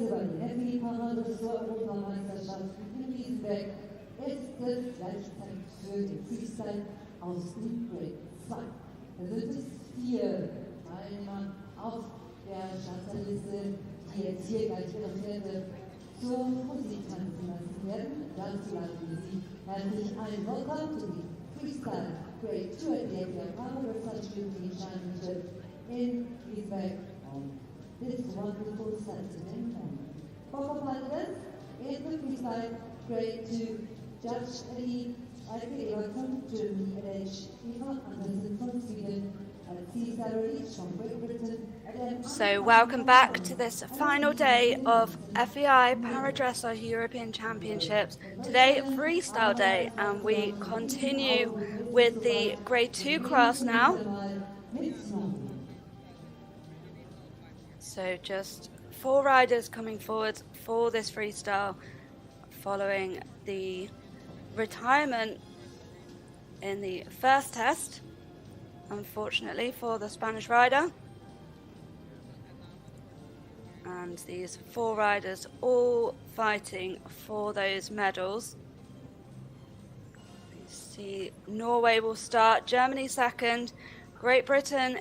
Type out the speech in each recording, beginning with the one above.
bei den FEI-Europameisterschaften in Wiesbaden ist es gleichzeitig für den Freestyle aus dem Grade 2. Da wird es 4 Teilnehmer auf der Starterliste, die jetzt hier gleich ihre Pferde zur Musik tanzen lassen werden. Dazu laden wir Sie herzlich ein. Welcome to the Freestyle Grade 2 at the FEI Dressage Championship in Wiesbaden on this wonderful Saturday morning. For competitors in the Freestyle Grade 2, Judge Eddie Marie from Germany, Eva Anderson from Sweden, So welcome back to this final day of FEI Dressage European Championships. Today Freestyle Day, and we continue with the Grade 2 class now. So just 4 riders coming forward for this freestyle following the retirement in the first test, unfortunately for the Spanish rider. And these 4 riders all fighting for those medals. You see Norway will start, Germany second, Great Britain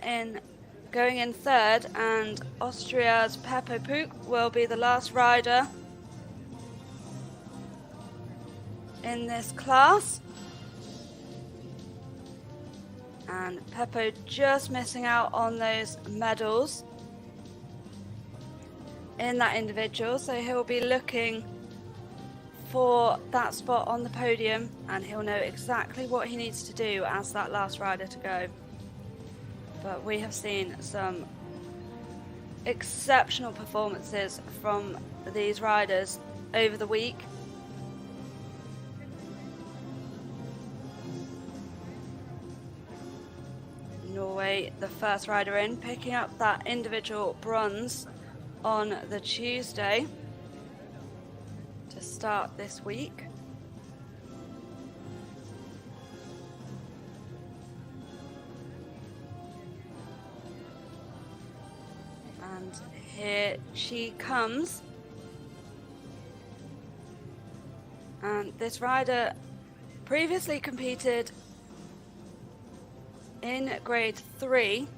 going in third, and Austria's Peppo will be the last rider in this class. And Peppo just missing out on those medals in that individual, so he'll be looking for that spot on the podium, and he'll know exactly what he needs to do as that last rider to go. But we have seen some exceptional performances from these riders over the week. Norway, the first rider in, picking up that individual bronze on the Tuesday to start this week. And here she comes. And this rider previously competed in Grade 3.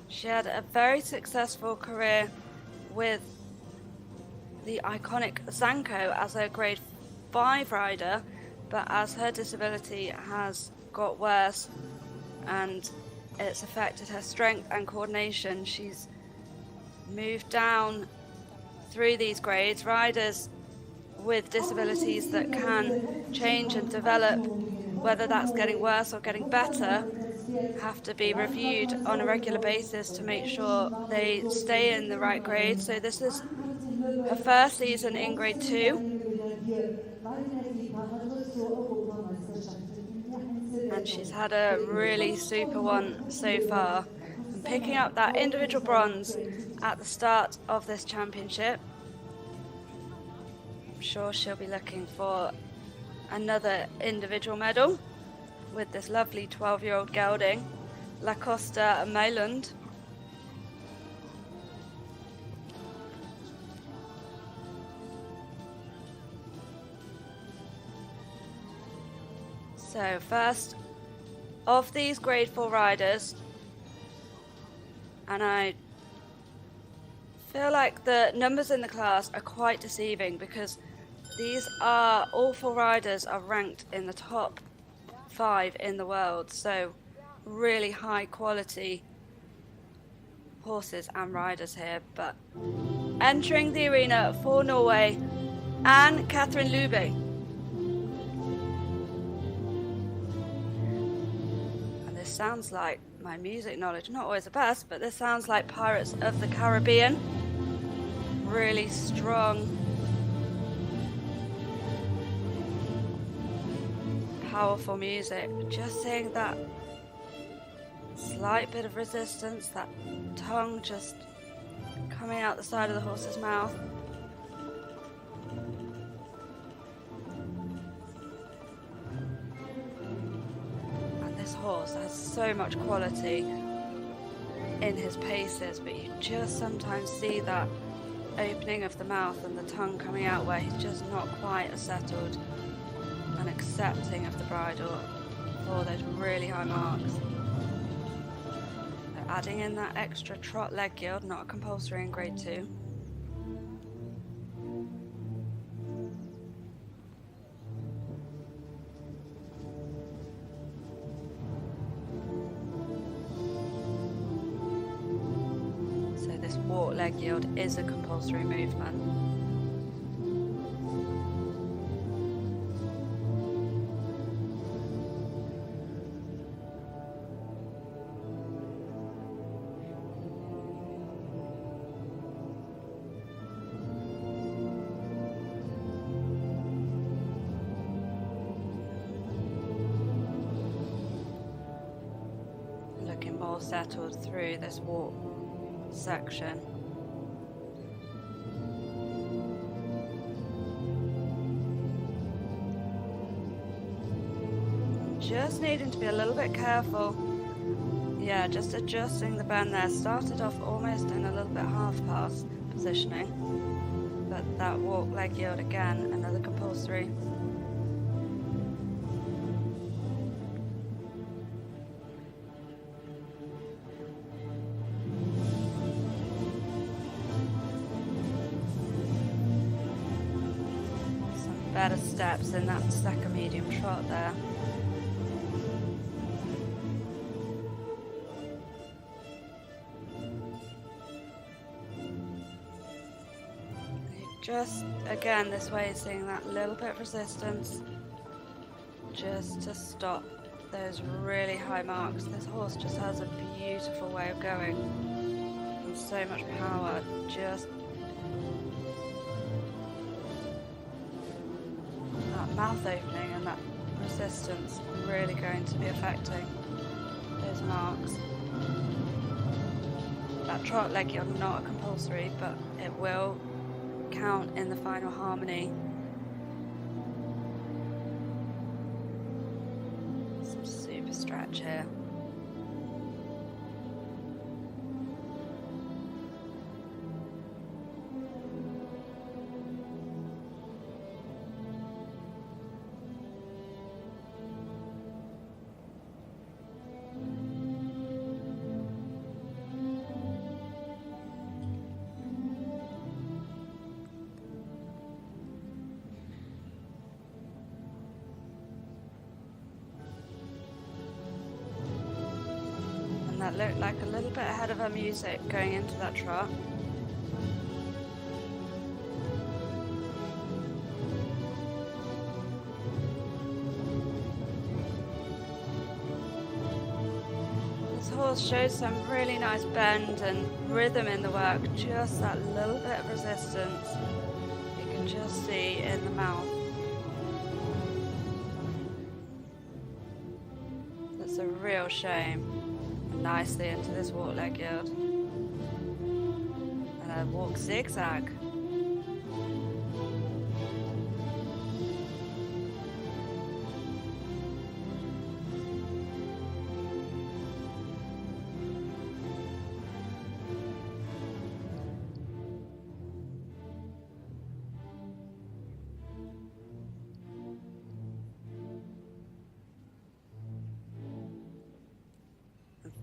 She had a very successful career with the iconic Zanko as a Grade 5 rider, but as her disability has got worse and it's affected her strength and coordination, she's moved down through these grades. Riders with disabilities that can change and develop, whether that's getting worse or getting better, have to be reviewed on a regular basis to make sure they stay in the right grade. So this is her first season in Grade 2, and she's had a really super one so far, and picking up that individual bronze at the start of this championship. I'm sure she'll be looking for another individual medal with this lovely 12-year-old gelding, La Costa Mailand. So first of these Grade 4 riders, and I feel like the numbers in the class are quite deceiving, because these are, all 4 riders are ranked in the top 5 in the world, so really high quality horses and riders here. But entering the arena for Norway, Anne Catherine Lube. And this sounds like, my music knowledge not always the best, but this sounds like Pirates of the Caribbean. Really strong, powerful music. Just seeing that slight bit of resistance, that tongue just coming out the side of the horse's mouth. And this horse has so much quality in his paces, but you just sometimes see that opening of the mouth and the tongue coming out where he's just not quite as settled and accepting of the bridle for those really high marks. So adding in that extra trot leg yield, not compulsory in grade 2. Walk leg yield is a compulsory movement. Looking more settled through this walk section. Just needing to be a little bit careful. Yeah, just adjusting the bend there. Started off almost in a little bit half pass positioning, but that walk leg yield again, another compulsory. Better steps in that second medium trot there. Just again this way, seeing that little bit of resistance just to stop those really high marks. This horse just has a beautiful way of going and so much power. Just that mouth opening and that resistance really going to be affecting those marks. That trot leg yield not compulsory, but it will count in the final harmony. Some super stretch here. That looked like a little bit ahead of her music going into that trot. This horse shows some really nice bend and rhythm in the work, just that little bit of resistance you can just see in the mouth. That's a real shame. Nicely into this walk leg yield and a walk zigzag.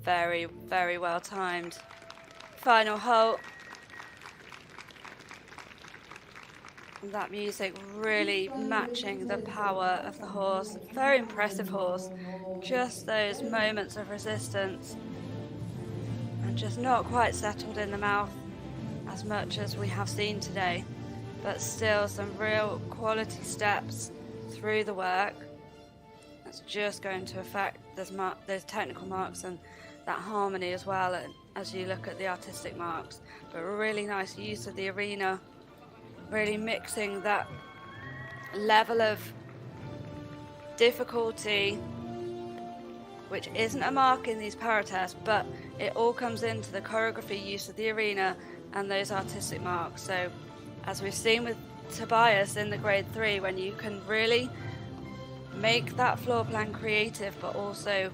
Very, very well timed. Final halt. And that music really matching the power of the horse. Very impressive horse. Just those moments of resistance. And just not quite settled in the mouth as much as we have seen today. But still some real quality steps through the work. That's just going to affect those technical marks and that harmony as well, and as you look at the artistic marks. But really nice use of the arena, really mixing that level of difficulty, which isn't a mark in these para tests, but it all comes into the choreography use of the arena and those artistic marks. So as we've seen with Tobias in the grade 3, when you can really make that floor plan creative but also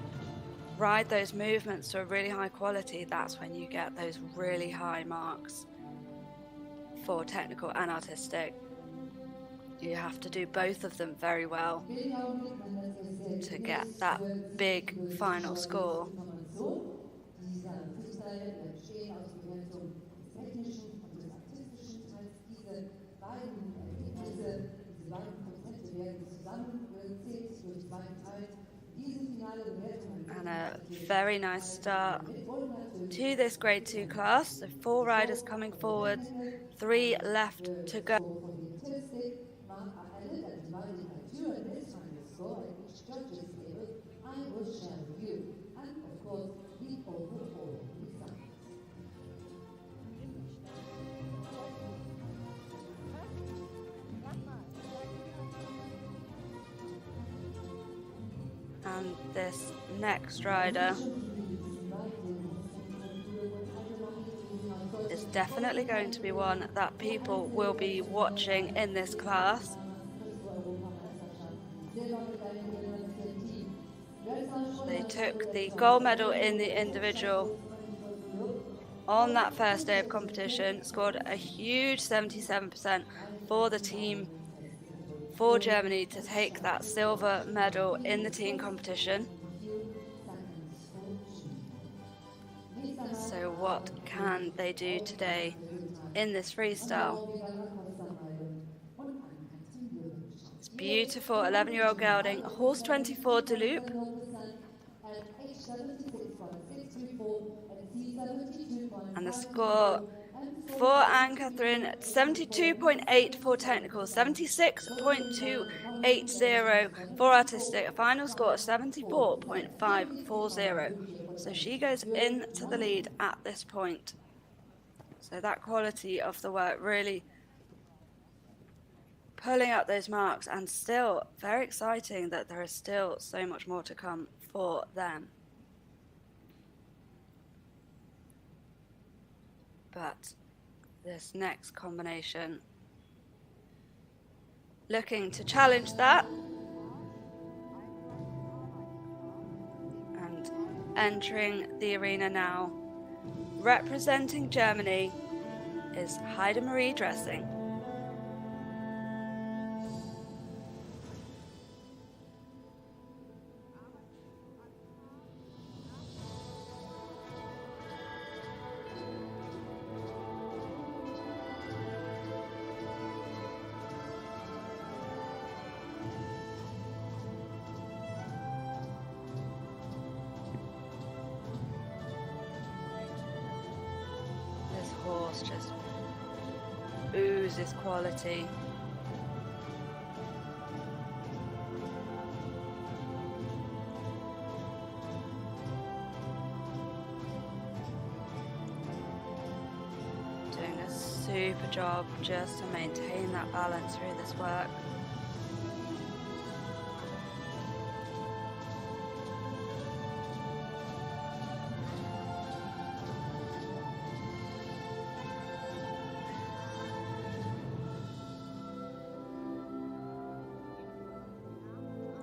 ride those movements to a really high quality, that's when you get those really high marks. for technical and artistic. You have to do both of them very well to get that big final score. And a very nice start to this grade 2 class. So 4 riders coming forward, 3 left to go. And this next rider is definitely going to be one that people will be watching in this class. They took the gold medal in the individual on that first day of competition, scored a huge 77% for the team for Germany to take that silver medal in the team competition. So what can they do today in this freestyle? It's beautiful 11-year-old gelding, horse 24 de Lube. And the score for Anne-Catherine, 72.8 for technical, 76.280 for artistic, a final score of 74.540. So she goes into the lead at this point. So that quality of the work really pulling up those marks, and still very exciting that there is still so much more to come for them. But this next combination, looking to challenge that. And entering the arena now, representing Germany, is Heidi Marie dressing. Horse just oozes quality. Doing a super job just to maintain that balance through this work.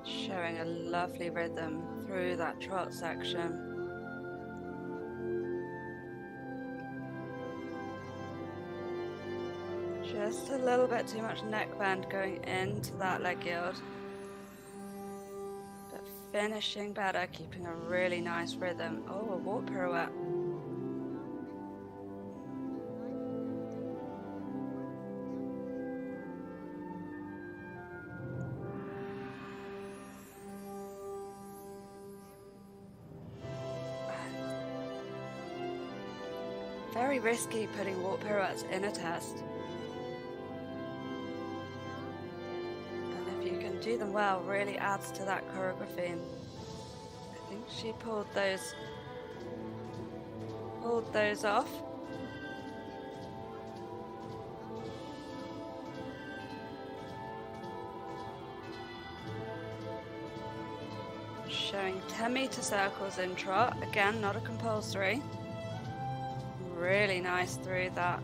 Showing a lovely rhythm through that trot section. Just a little bit too much neck bend going into that leg yield. But finishing better, keeping a really nice rhythm. Oh, a walk pirouette. Very risky putting walk pirouettes in a test. And if you can do them well, really adds to that choreography. And I think she pulled those off. Showing 10-meter circles in trot, again not a compulsory. Really nice through that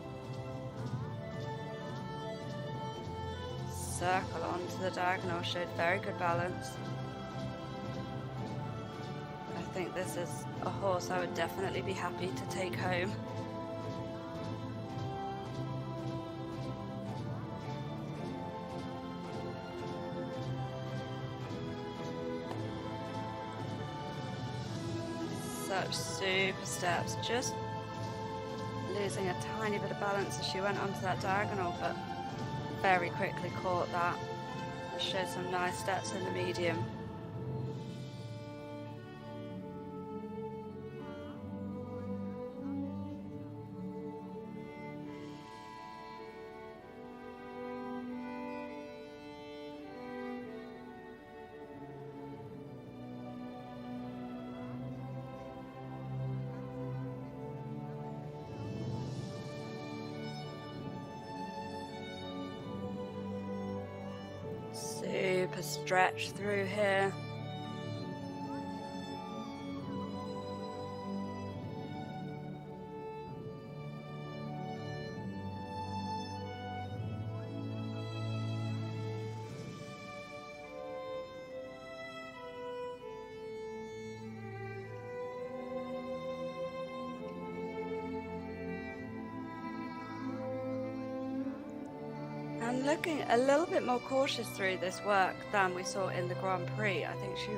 circle onto the diagonal, showed very good balance. I think this is a horse I would definitely be happy to take home. such super steps, just losing a tiny bit of balance as she went onto that diagonal, but very quickly caught that and showed some nice steps in the medium. Super stretch through here. And looking a little bit more cautious through this work than we saw in the Grand Prix. I think she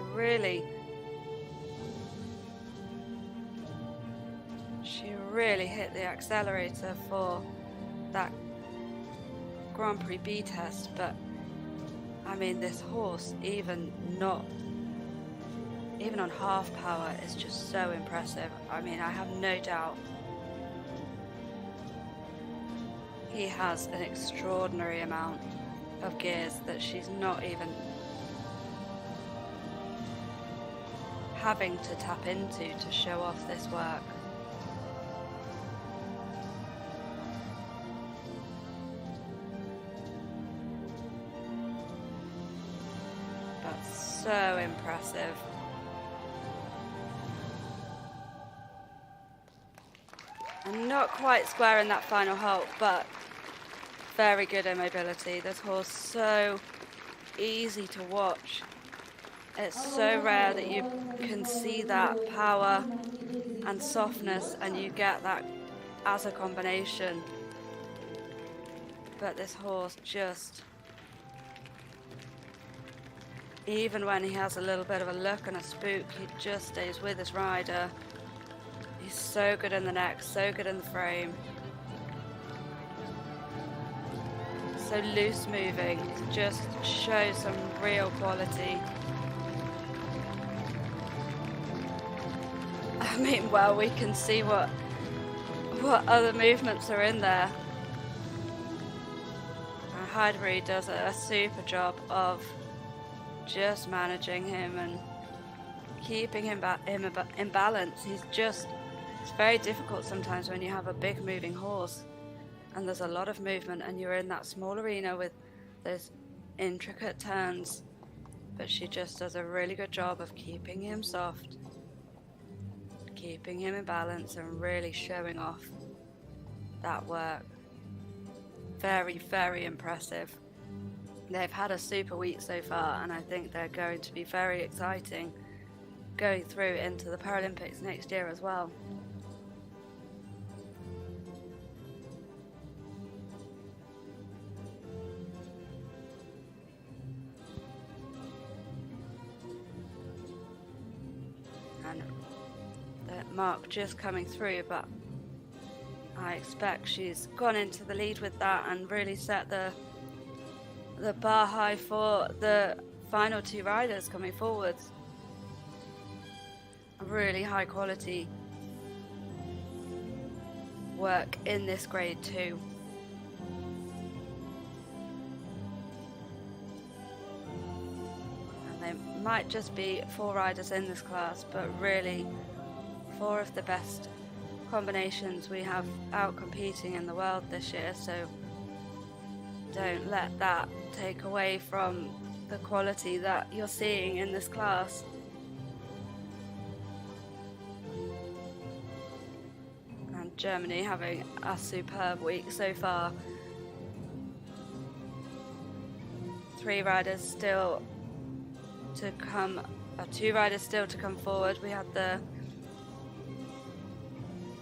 really hit the accelerator for that Grand Prix B test, but I mean, this horse, even on half power, is just so impressive. I mean, I have no doubt he has an extraordinary amount of gears that she's not even having to tap into to show off this work. That's so impressive. And not quite square in that final halt, but very good immobility. This horse so easy to watch. It's so rare that you can see that power and softness and you get that as a combination. But this horse just, even when he has a little bit of a look and a spook, he just stays with his rider. He's so good in the neck, so good in the frame. So loose moving, just shows some real quality. I mean, well, we can see what other movements are in there. And Heidi Marie does a super job of just managing him and keeping him in balance. It's very difficult sometimes when you have a big moving horse and there's a lot of movement and you're in that small arena with those intricate turns, but she just does a really good job of keeping him soft, keeping him in balance and really showing off that work. Very, very impressive. They've had a super week so far, and I think they're going to be very exciting going through into the Paralympics next year as well. And the mark just coming through, but I expect she's gone into the lead with that and really set the bar high for the final two riders coming forwards. Really high quality work in this grade 2. And they might just be 4 riders in this class, but really 4 of the best combinations we have out competing in the world this year, so don't let that take away from the quality that you're seeing in this class. And Germany having a superb week so far. 2 riders still to come forward. We had the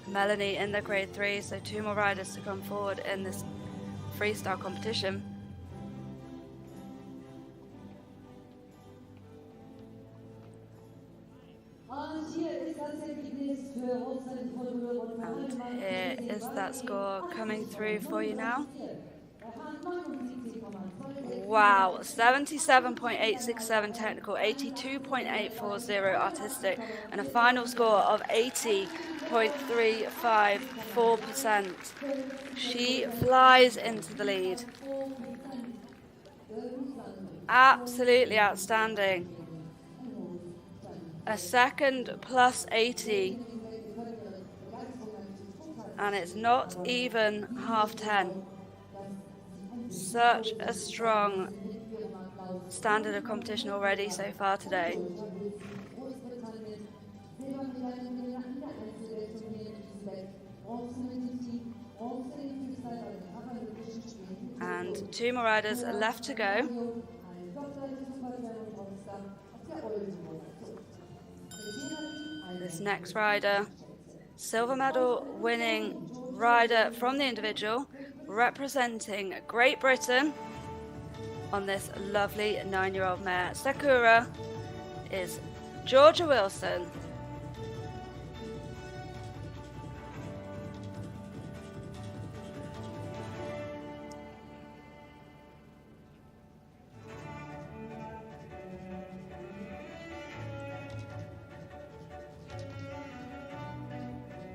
Melanie in the grade 3, so 2 more riders to come forward in this freestyle competition. Und hier ist das Ergebnis And here is that score coming through for you now. Wow, 77.867 technical, 82.840 artistic, and a final score of 80.354%. She flies into the lead. Absolutely outstanding. A second plus 80. And it's not even half 10. Such a strong standard of competition already so far today. And 2 more riders are left to go. This next rider, silver medal winning rider from the individual, representing Great Britain on this lovely 9-year-old mare, Sakura, is Georgia Wilson.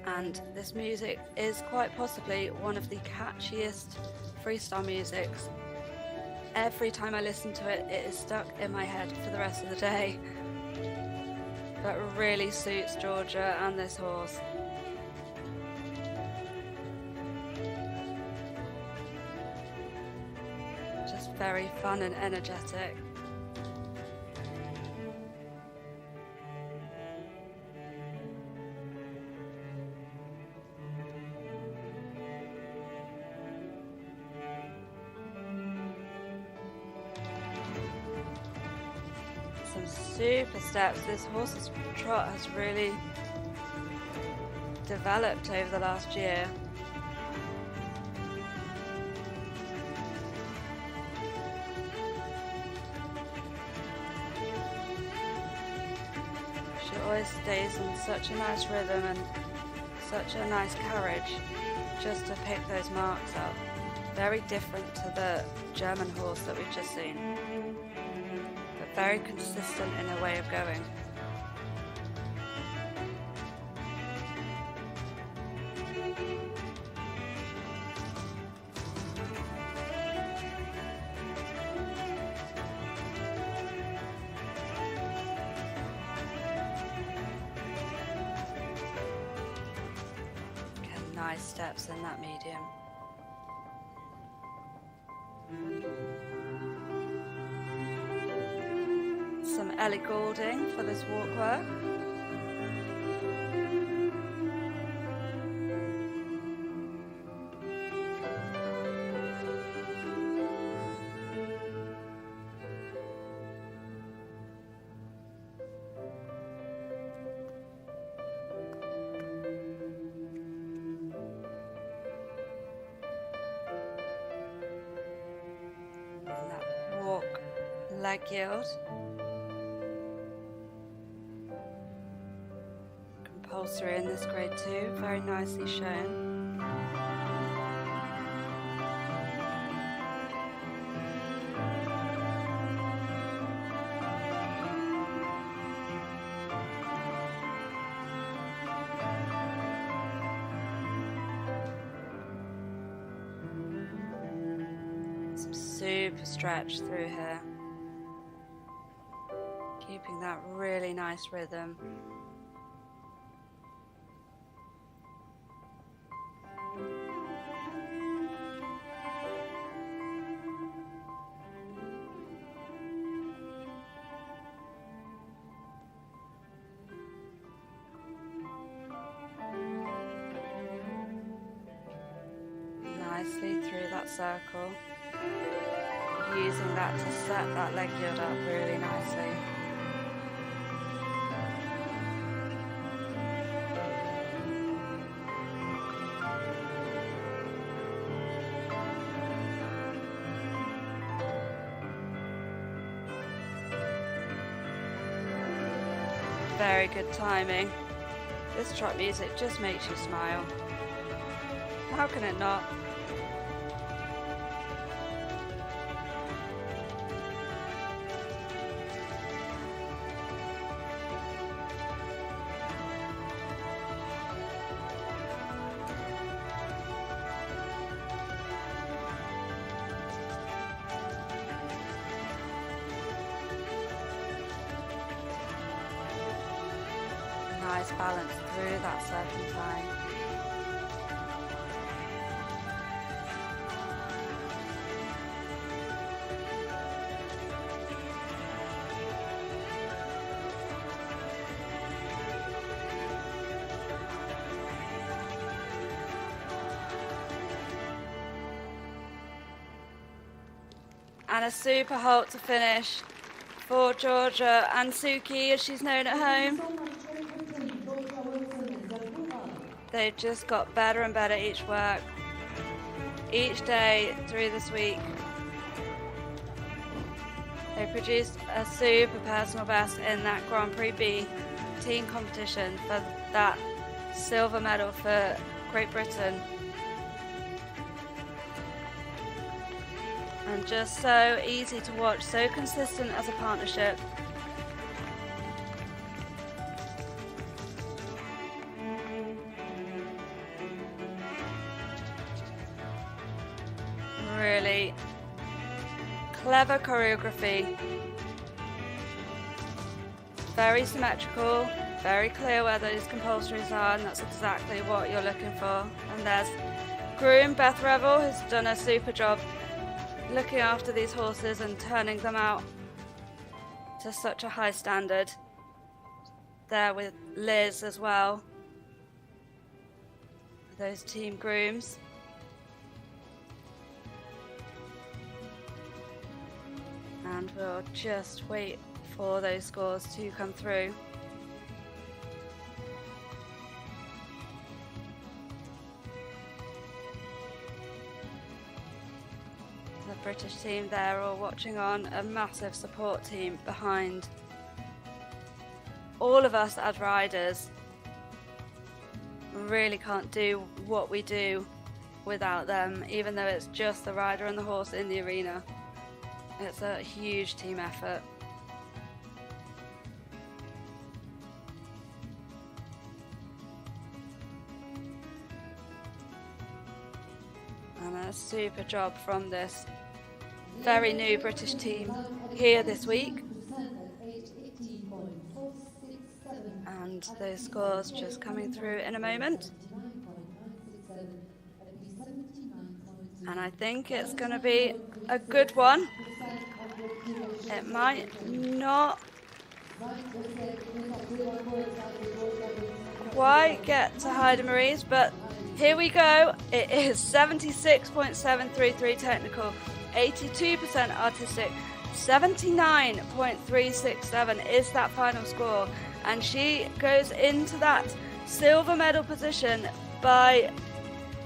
And this music is quite possibly one of the catchiest freestyle musics. Every time I listen to it, it is stuck in my head for the rest of the day. But really suits Georgia and this horse. Just very fun and energetic. Some super steps. This horse's trot has really developed over the last year. She always stays in such a nice rhythm and such a nice carriage just to pick those marks up. Very different to the German horse that we've just seen. Very consistent in her way of going. Get nice steps in that medium. Some Ellie Goulding for this walk work. And that walk leg yield. Compulsory in this grade 2, very nicely shown. Some super stretch through here. Keeping that really nice rhythm. Nicely through that circle, using that to set that leg yield up really nicely. Very good timing. This trot music just makes you smile. How can it not? Nice balance through that serpentine. And a super halt to finish for Georgia and Suki, as she's known at home. They've just got better and better each day through this week. They produced a super personal best in that Grand Prix B team competition for that silver medal for Great Britain. And just so easy to watch, so consistent as a partnership. Really clever choreography. Very symmetrical, very clear where those compulsories are, and that's exactly what you're looking for. And there's groom Beth Revel, who's done a super job looking after these horses and turning them out to such a high standard. There with Liz as well, those team grooms. And we'll just wait for those scores to come through. The British team there all watching on, a massive support team behind all of us as riders. Really can't do what we do without them, even though it's just the rider and the horse in the arena. It's a huge team effort. And a super job from this very new British team here this week. And those scores just coming through in a moment. And I think it's going to be a good one. It might not quite get to Heidi Marie's, but here we go. It is 76.733 technical, 82% artistic, 79.367 is that final score. And she goes into that silver medal position by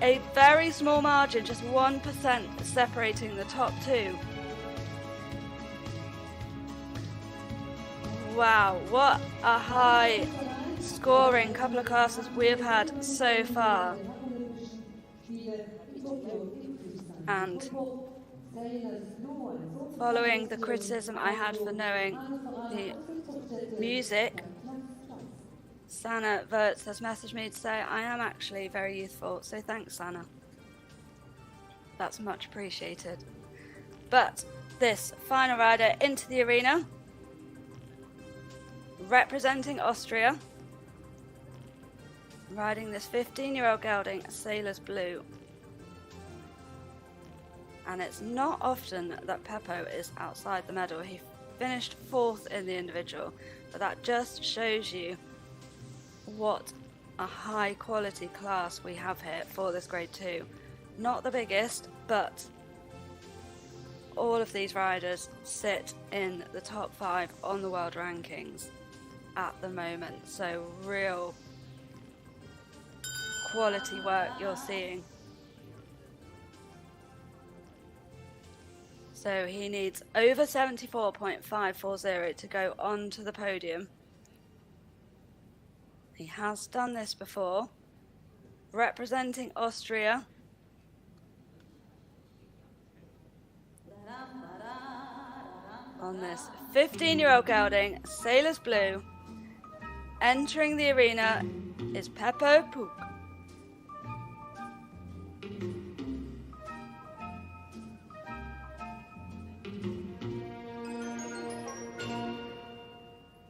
a very small margin, just 1% separating the top two. Wow, what a high scoring couple of classes we've had so far. And following the criticism I had for knowing the music, Sana Verts has messaged me to say I am actually very youthful, so thanks, Sana. That's much appreciated. But this final rider into the arena, representing Austria, riding this 15-year-old gelding, Sailor's Blue. And it's not often that Peppo is outside the medal. He finished 4th in the individual, but that just shows you what a high quality class we have here for this grade 2. Not the biggest, but all of these riders sit in the top 5 on the world rankings at the moment. So real quality work you're seeing. So he needs over 74.540 to go onto the podium. He has done this before, representing Austria. On this 15-year-old gelding, Sailor's Blue. Entering the arena is Peppo.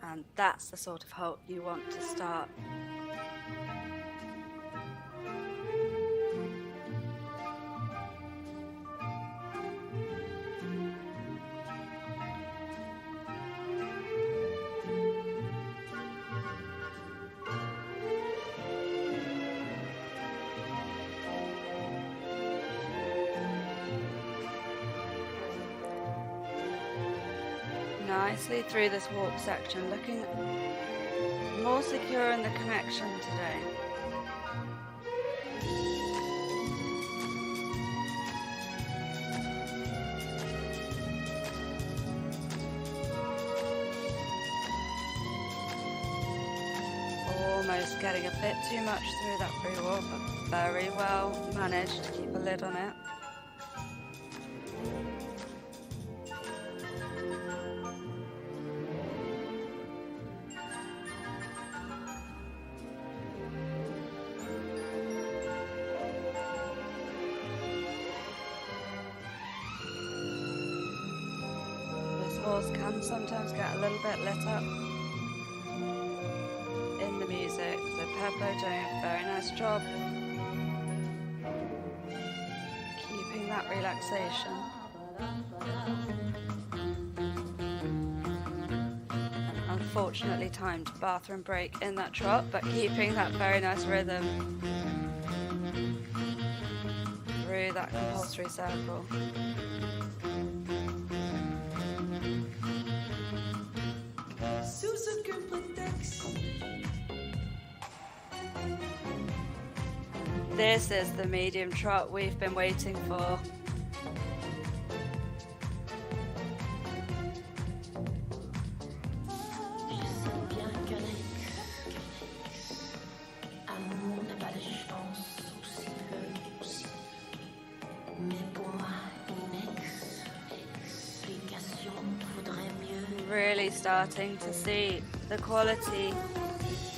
And that's the sort of halt you want to start. Nicely through this walk section, looking more secure in the connection today. Almost getting a bit too much through that free walk, but very well managed to keep a lid on it. Horse can sometimes get a little bit lit up in the music, so Peppo doing a very nice job keeping that relaxation. An unfortunately timed bathroom break in that trot, but keeping that very nice rhythm through that compulsory circle. This is the medium trot we've been waiting for. Really starting to see the quality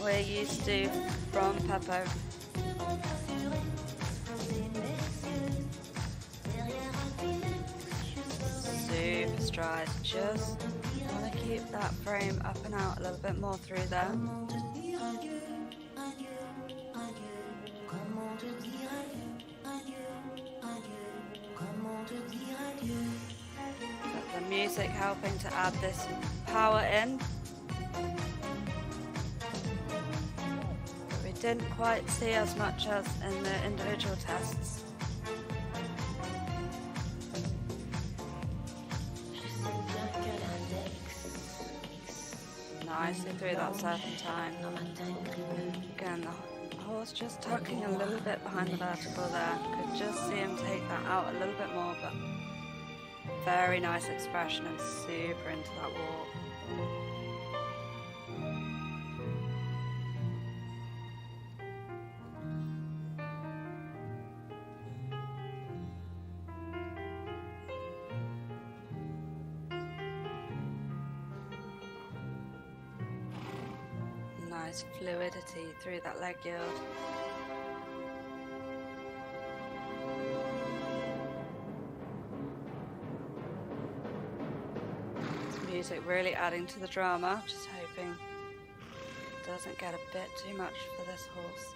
we're used to from Peppo. Super stride, just want to keep that frame up and out a little bit more through there. But the music helping to add this power in. But we didn't quite see as much as in the individual tests. Nicely through that serpentine. Again, the horse just tucking a little bit behind the vertical there. Could just see him take that out a little bit more, but very nice expression and super into that walk. Nice fluidity through that leg yield. This music really adding to the drama, just hoping it doesn't get a bit too much for this horse.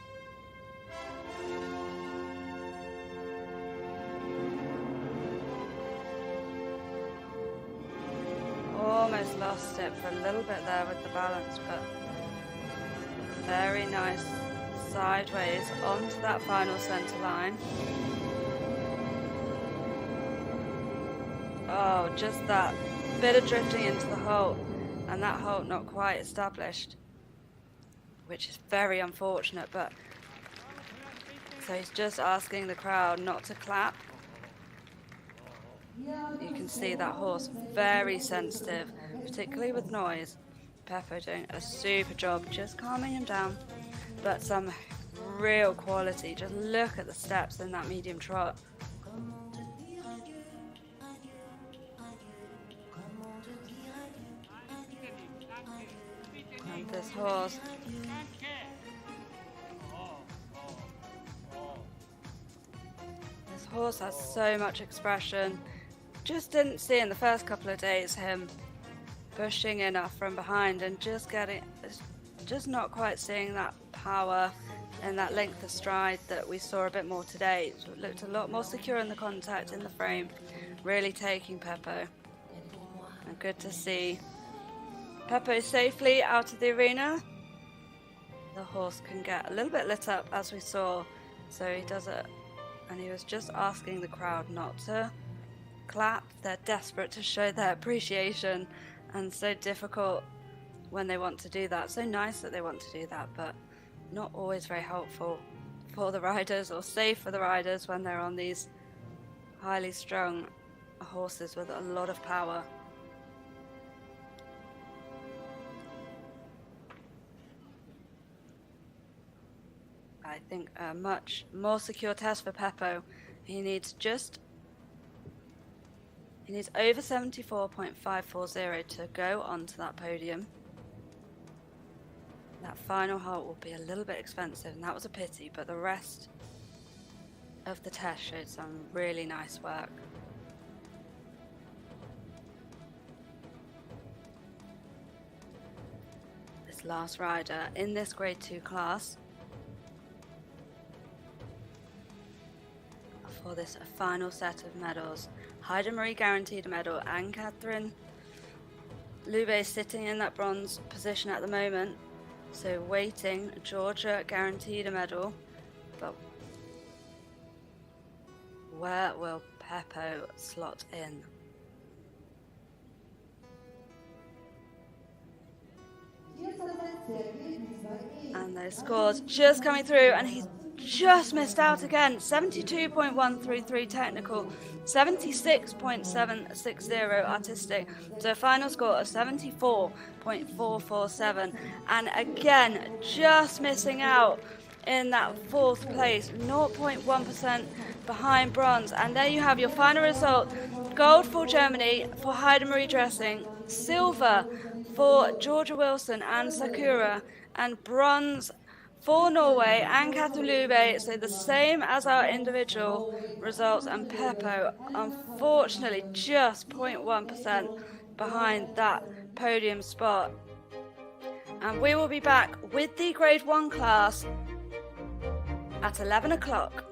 Almost lost it for a little bit there with the balance, but very nice sideways onto that final centre line. Oh, just that bit of drifting into the halt, and that halt not quite established, which is very unfortunate. But so he's just asking the crowd not to clap. You can see that horse very sensitive, particularly with noise. Peppo doing a super job just calming him down. but some real quality. Just look at the steps in that medium trot. And this horse, has so much expression. Just didn't see in the first couple of days him pushing enough from behind and just not quite seeing that power and that length of stride that we saw a bit more today. It looked a lot more secure in the contact in the frame, really taking Peppo. And good to see Peppo safely out of the arena. The horse can get a little bit lit up, as we saw, so he does it, and he was just asking the crowd not to clap. They're desperate to show their appreciation, and so difficult when they want to do that. So nice that they want to do that, but not always very helpful for the riders or safe for the riders when they're on these highly strung horses with a lot of power. I think a much more secure test for Peppo. He needs over 74.540 to go onto that podium. That final halt will be a little bit expensive, and that was a pity, but the rest of the test showed some really nice work. This last rider in this grade 2 class for this final set of medals. Heidi Marie guaranteed a medal, and Catherine Lube sitting in that bronze position at the moment. So waiting, Georgia guaranteed a medal, but where will Peppo slot in? And those scores just coming through, and he's just missed out again. 72.133 technical, 76.760 artistic, so a final score of 74.447, and again just missing out in that 4th place, 0.1% behind bronze. And there you have your final result: gold for Germany for Heidi Marie Dressing, silver for Georgia Wilson and Sakura, and bronze for Norway and Catherine Lube, so the same as our individual results, and Peppo unfortunately just 0.1% behind that podium spot. And we will be back with the grade 1 class at 11 o'clock.